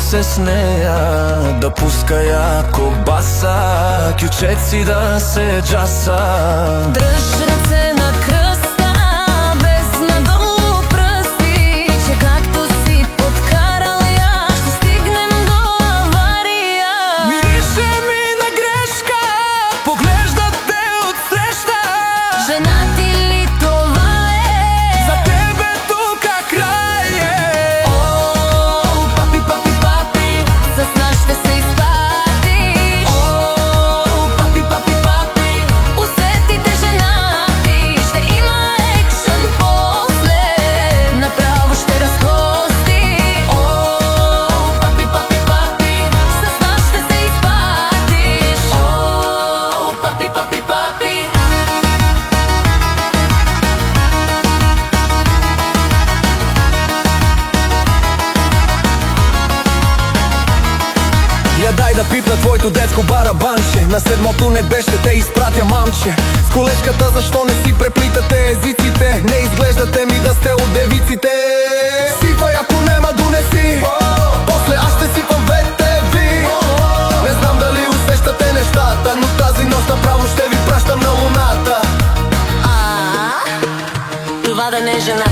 се с нея, да пуска яко баса, кючеци да се джаса. Дръж ръце на кръста, без надолу пръсти, че както си подкарал я, ще стигнем до авария. Мирише ми на грешка, поглеждат те отсреща. Жена ти ли това е? За тебе тук край е. О, папи, папи, папи, с нас ще се изпатиш. О, папи, папи, папи, усетите жена ти. Ще има екшън после, направо ще разкости. О, папи, папи, папи, с нас ще се изпатиш. О, папи, папи, папи. Я дай да пипна твоето детско барабанче. На седмото небе ще те изпратя, мамче. С колежката защо не си преплитате езиците? Не изглеждате ми да сте от девиците. Сипай ако нема донеси, после аз ще сипам ВТВ. Не знам дали усещате нещата, но тази нощ направо ще ви пращам на луната. Това да не е жена